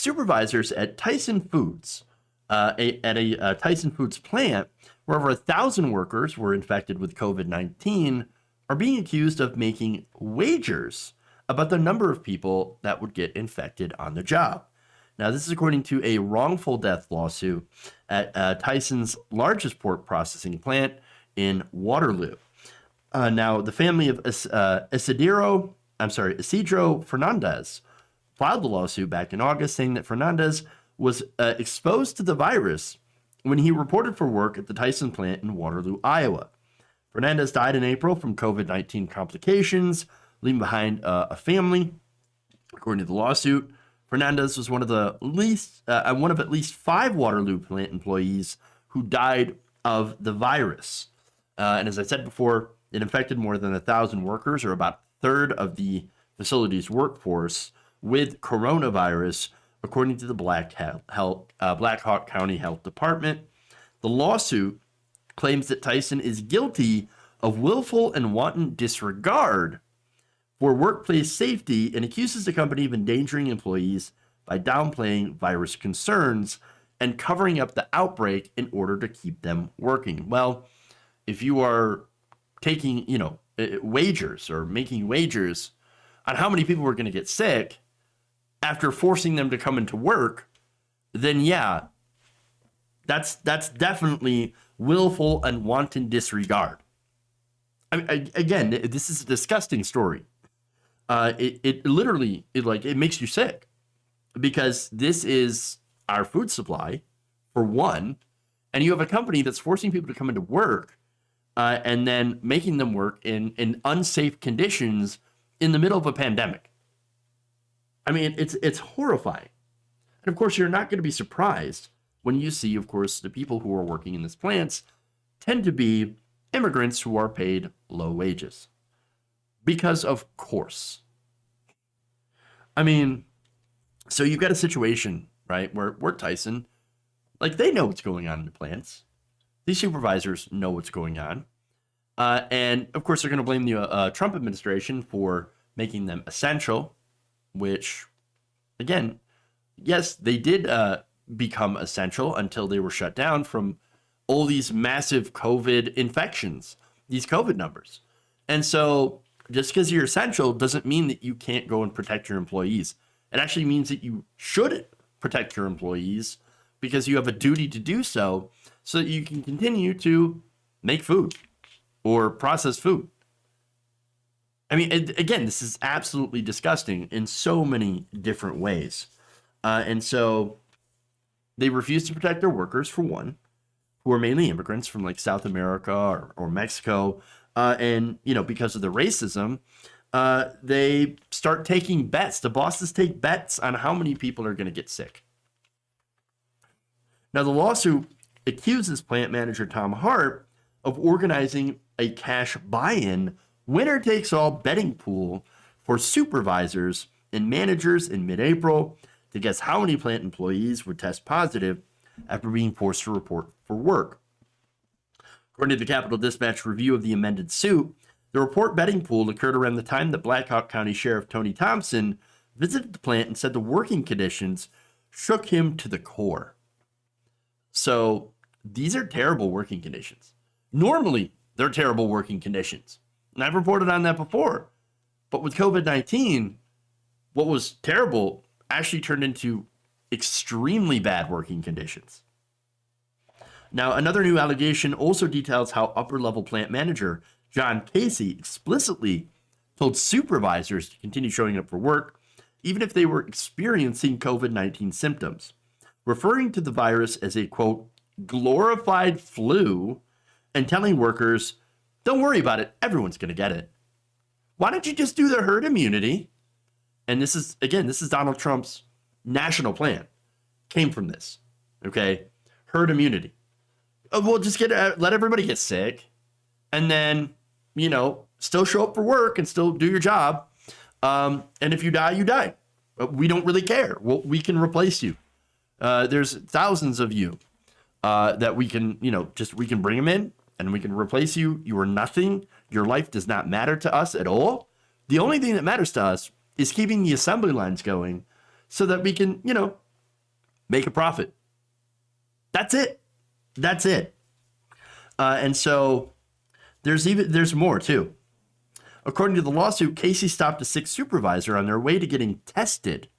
supervisors at Tyson Foods, at a Tyson Foods plant, where over 1,000 workers were infected with COVID-19, are being accused of making wagers about the number of people that would get infected on the job. Now, this is according to a wrongful death lawsuit at Tyson's largest pork processing plant in Waterloo. Now, the family of Isidro Fernandez filed the lawsuit back in August, saying that Fernandez was exposed to the virus when he reported for work at the Tyson plant in Waterloo, Iowa. Fernandez died in April from COVID-19 complications, leaving behind a family. According to the lawsuit, Fernandez was one of at least 5 Waterloo plant employees who died of the virus. And as I said before, it infected more than 1,000 workers, or about a third of the facility's workforce, with coronavirus, according to the Black Hawk County Health Department. The lawsuit claims that Tyson is guilty of willful and wanton disregard for workplace safety and accuses the company of endangering employees by downplaying virus concerns and covering up the outbreak in order to keep them working. Well, if you are taking, wagers or making wagers on how many people are going to get sick after forcing them to come into work, then yeah, that's definitely willful and wanton disregard. Again, this is a disgusting story. It literally makes you sick, because this is our food supply, for one, and you have a company that's forcing people to come into work and then making them work in unsafe conditions in the middle of a pandemic. I mean, it's horrifying. And of course, you're not going to be surprised when you see, of course, the people who are working in these plants tend to be immigrants who are paid low wages. Because of course. I mean, so you've got a situation, right, where Tyson, they know what's going on in the plants. These supervisors know what's going on. And of course, they're going to blame the Trump administration for making them essential, which, again, yes, they did become essential until they were shut down from all these massive COVID infections, these COVID numbers. And so just because you're essential doesn't mean that you can't go and protect your employees. It actually means that you should protect your employees, because you have a duty to do so that you can continue to make food or process food. I mean, again, this is absolutely disgusting in so many different ways. And so they refuse to protect their workers, for one, who are mainly immigrants from South America or Mexico. And, because of the racism, they start taking bets. The bosses take bets on how many people are going to get sick. Now, the lawsuit accuses plant manager Tom Hart of organizing a cash buy-in, winner-takes-all betting pool for supervisors and managers in mid-April to guess how many plant employees would test positive after being forced to report for work. According to the Capitol Dispatch review of the amended suit, the report betting pool occurred around the time that Black Hawk County Sheriff Tony Thompson visited the plant and said the working conditions shook him to the core. So these are terrible working conditions. Normally, they're terrible working conditions. And I've reported on that before. But with COVID-19, what was terrible actually turned into extremely bad working conditions. Now, another new allegation also details how upper-level plant manager John Casey explicitly told supervisors to continue showing up for work, even if they were experiencing COVID-19 symptoms, referring to the virus as a, quote, glorified flu, and telling workers, don't worry about it, everyone's going to get it. Why don't you just do the herd immunity? And this is Donald Trump's national plan. Came from this, okay? Herd immunity. We'll just let everybody get sick, and then, still show up for work and still do your job. And if you die, you die. We don't really care. We can replace you. There's thousands of you that we can, we can bring them in and we can replace you. You are nothing. Your life does not matter to us at all. The only thing that matters to us is keeping the assembly lines going so that we can, make a profit. That's it. That's it. And so there's more too. According to the lawsuit, Casey stopped a sick supervisor on their way to getting tested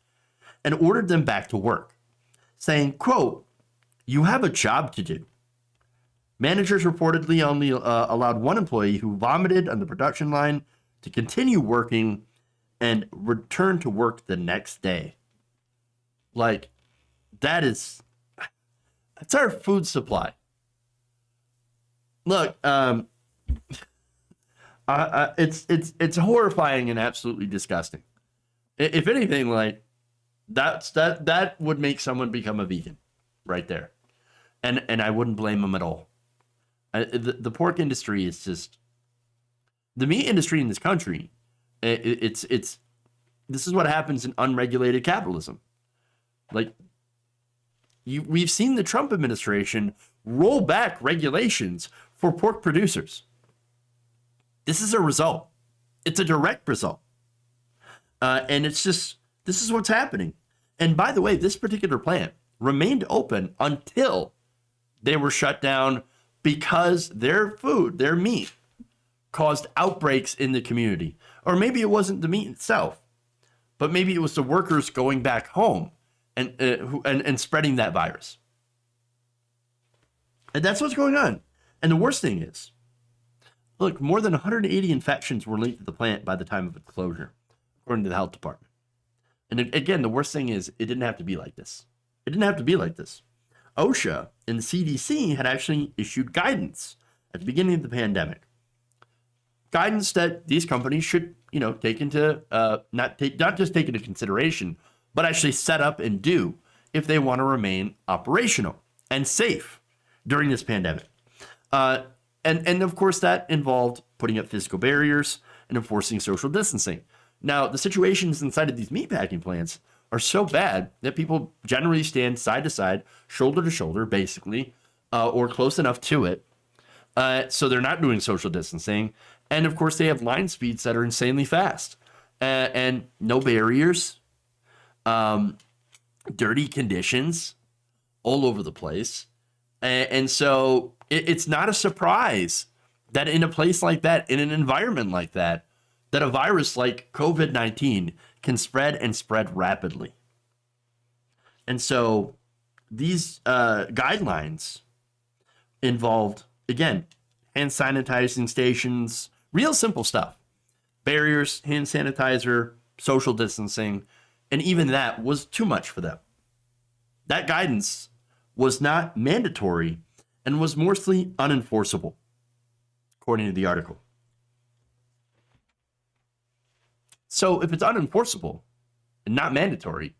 and ordered them back to work, saying, quote, "You have a job to do." Managers reportedly only allowed one employee who vomited on the production line to continue working and return to work the next day. Like, that's our food supply. Look, it's horrifying and absolutely disgusting. If anything, like that would make someone become a vegan, right there, and I wouldn't blame them at all. The pork industry is just the meat industry in this country. This is what happens in unregulated capitalism. Like we've seen the Trump administration roll back regulations for pork producers. This is a result. It's a direct result. And it's just, this is what's happening. And by the way, this particular plant remained open until they were shut down because their food, their meat, caused outbreaks in the community. Or maybe it wasn't the meat itself, but maybe it was the workers going back home and spreading that virus. And that's what's going on. And the worst thing is, look, more than 180 infections were linked to the plant by the time of its closure, according to the health department. And again, the worst thing is it didn't have to be like this. It didn't have to be like this. OSHA and the CDC had actually issued guidance at the beginning of the pandemic. Guidance that these companies should, take into, not just take into consideration, but actually set up and do if they want to remain operational and safe during this pandemic. And of course, that involved putting up physical barriers and enforcing social distancing. Now, the situations inside of these meatpacking plants are so bad that people generally stand side to side, shoulder to shoulder, basically, or close enough to it. So they're not doing social distancing. And of course, they have line speeds that are insanely fast and no barriers, dirty conditions all over the place. And so it's not a surprise that in a place like that, in an environment like that, that a virus like COVID-19 can spread and spread rapidly. And so these guidelines involved, again, hand sanitizing stations, real simple stuff. Barriers, hand sanitizer, social distancing, and even that was too much for them. That guidance was not mandatory and was mostly unenforceable, according to the article. So if it's unenforceable and not mandatory,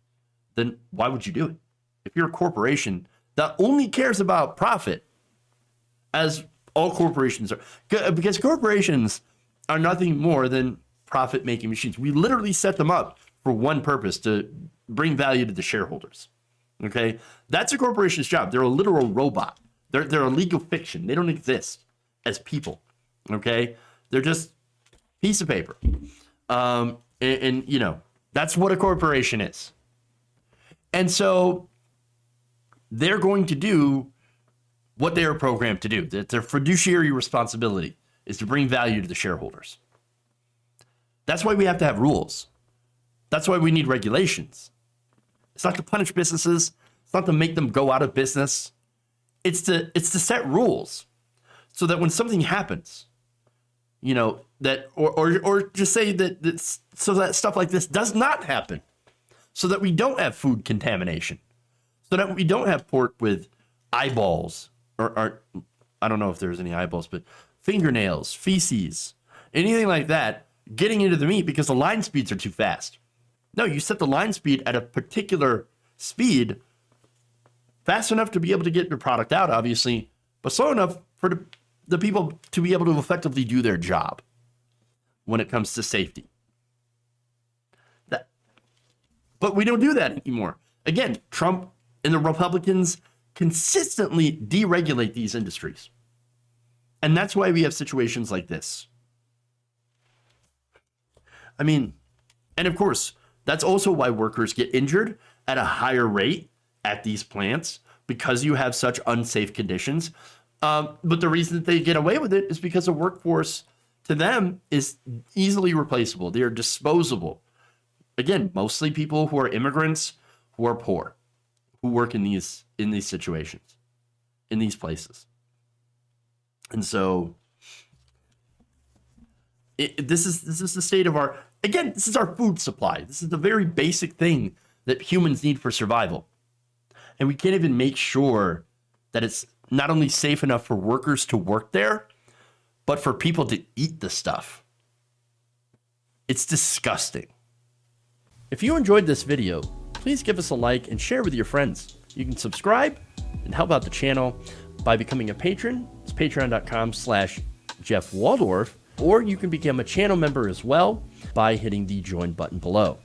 then why would you do it? If you're a corporation that only cares about profit, as all corporations are, because corporations are nothing more than profit-making machines. We literally set them up for one purpose, to bring value to the shareholders. Okay, that's a corporation's job. They're a literal robot. They're a legal fiction. They don't exist as people. Okay, they're just a piece of paper. And that's what a corporation is. And so they're going to do what they are programmed to do. Their fiduciary responsibility is to bring value to the shareholders. That's why we have to have rules. That's why we need regulations. It's not to punish businesses. It's not to make them go out of business. It's to set rules so that when something happens, that or just say that so that stuff like this does not happen, so that we don't have food contamination, so that we don't have pork with eyeballs or I don't know if there's any eyeballs, but fingernails, feces, anything like that getting into the meat because the line speeds are too fast. No, you set the line speed at a particular speed, fast enough to be able to get your product out, obviously, but slow enough for the people to be able to effectively do their job when it comes to safety. But we don't do that anymore. Again, Trump and the Republicans consistently deregulate these industries. And that's why we have situations like this. And of course, that's also why workers get injured at a higher rate at these plants because you have such unsafe conditions. But the reason that they get away with it is because the workforce to them is easily replaceable. They are disposable. Again, mostly people who are immigrants, who are poor, who work in these situations, in these places. And so this is the state of our, again, this is our food supply. This is the very basic thing that humans need for survival. And we can't even make sure that it's not only safe enough for workers to work there, but for people to eat the stuff. It's disgusting. If you enjoyed this video, please give us a like and share with your friends. You can subscribe and help out the channel by becoming a patron. It's patreon.com/Jeff Waldorf, or you can become a channel member as well by hitting the join button below.